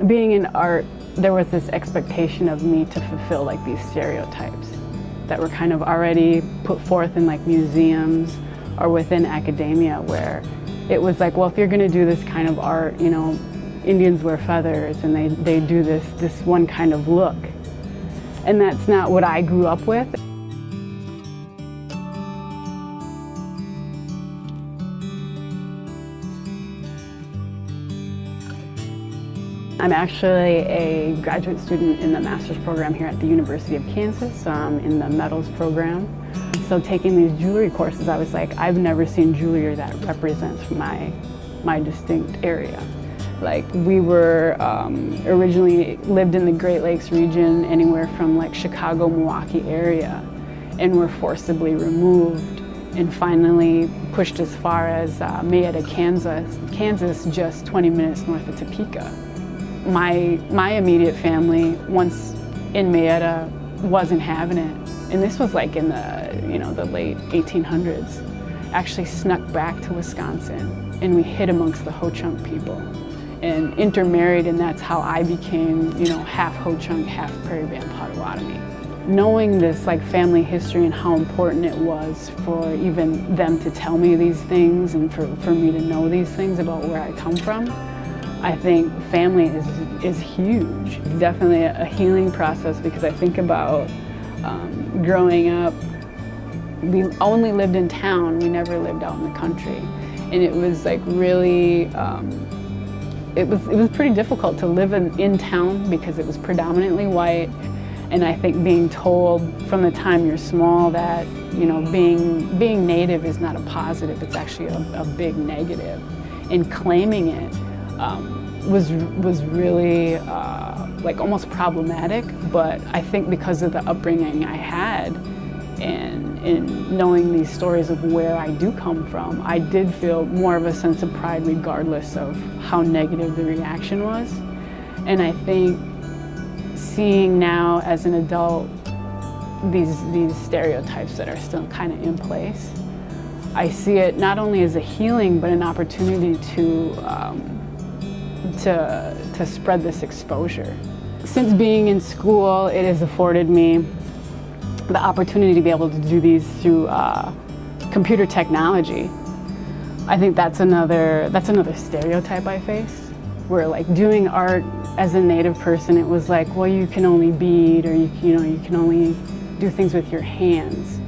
being in art, there was this expectation of me to fulfill like these stereotypes that were kind of already put forth in like museums or within academia, where it was like, well, if you're gonna do this kind of art, you know, Indians wear feathers and they do this one kind of look. And that's not what I grew up with. I'm actually a graduate student in the master's program here at the University of Kansas, in the metals program. So taking these jewelry courses, I was like, I've never seen jewelry that represents my distinct area. Like, we were originally lived in the Great Lakes region, anywhere from like Chicago, Milwaukee area, and were forcibly removed and finally pushed as far as Mayetta, Kansas, just 20 minutes north of Topeka. My immediate family, once in Mayetta, wasn't having it, and this was like in the late 1800s. Actually snuck back to Wisconsin, and we hid amongst the Ho-Chunk people and intermarried, and that's how I became, half Ho-Chunk, half Prairie Band Potawatomi. Knowing this like family history and how important it was for even them to tell me these things and for me to know these things about where I come from, I think family is huge. It's definitely a healing process, because I think about growing up, we only lived in town, we never lived out in the country. And it was like really, it was pretty difficult to live in town because it was predominantly white. And I think being told from the time you're small that, being Native is not a positive, it's actually a big negative. And claiming it was really like almost problematic, but I think because of the upbringing I had and in knowing these stories of where I do come from, I did feel more of a sense of pride regardless of how negative the reaction was. And I think seeing now as an adult these stereotypes that are still kind of in place, I see it not only as a healing but an opportunity to spread this exposure. Since being in school, it has afforded me the opportunity to be able to do these through computer technology. I think that's another stereotype I face, where like doing art as a Native person, it was like, well, you can only bead, or you can only do things with your hands.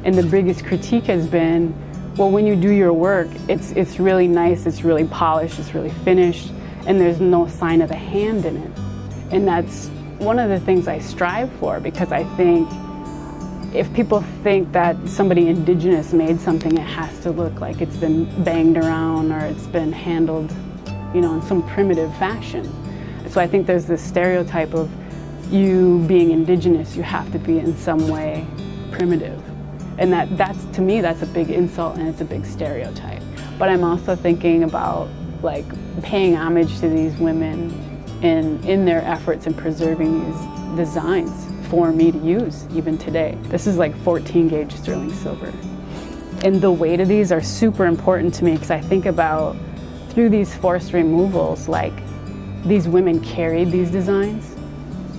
And the biggest critique has been, well, when you do your work, it's really nice, it's really polished, it's really finished, and there's no sign of the hand in it. And that's one of the things I strive for, because I think if people think that somebody indigenous made something, it has to look like it's been banged around or it's been handled, in some primitive fashion. So I think there's this stereotype of you being indigenous, you have to be in some way primitive. And that's to me, that's a big insult and it's a big stereotype. But I'm also thinking about like paying homage to these women in their efforts in preserving these designs for me to use even today. This is like 14 gauge sterling silver. And the weight of these are super important to me, because I think about through these forced removals, like these women carried these designs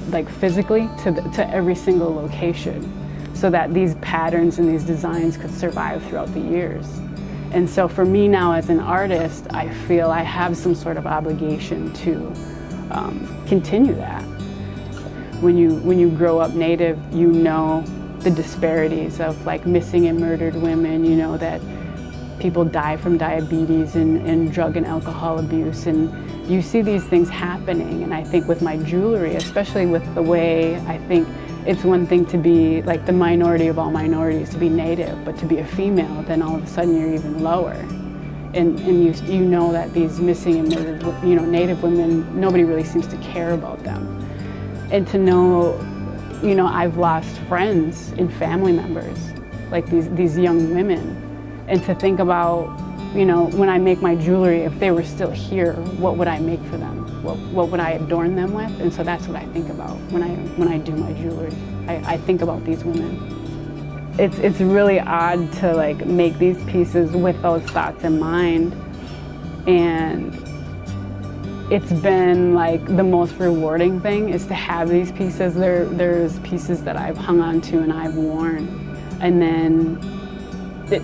like physically to every single location, so that these patterns and these designs could survive throughout the years. And so for me now as an artist, I feel I have some sort of obligation to continue that. When you grow up Native, you know the disparities of like missing and murdered women, you know that people die from diabetes and drug and alcohol abuse, and you see these things happening. And I think with my jewelry, especially with the way I think it's one thing to be like the minority of all minorities, to be Native, but to be a female, then all of a sudden you're even lower. And you know that these missing and murdered, Native women, nobody really seems to care about them. And to know, I've lost friends and family members, like these young women, and to think about, when I make my jewelry, if they were still here, what would I make for them? What would I adorn them with? And so that's what I think about when I do my jewelry. I think about these women. It's really odd to like make these pieces with those thoughts in mind, and it's been like the most rewarding thing is to have these pieces. There's pieces that I've hung on to and I've worn, and then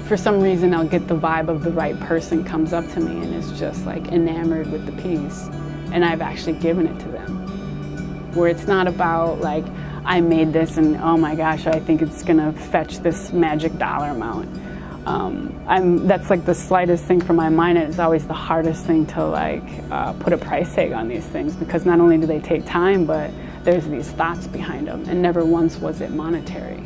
for some reason I'll get the vibe of the right person comes up to me and is just like enamored with the piece, and I've actually given it to them. Where it's not about like, I made this and oh my gosh, I think it's gonna fetch this magic dollar amount. That's like the slightest thing from my mind, and it's always the hardest thing to like put a price tag on these things, because not only do they take time, but there's these thoughts behind them, and never once was it monetary.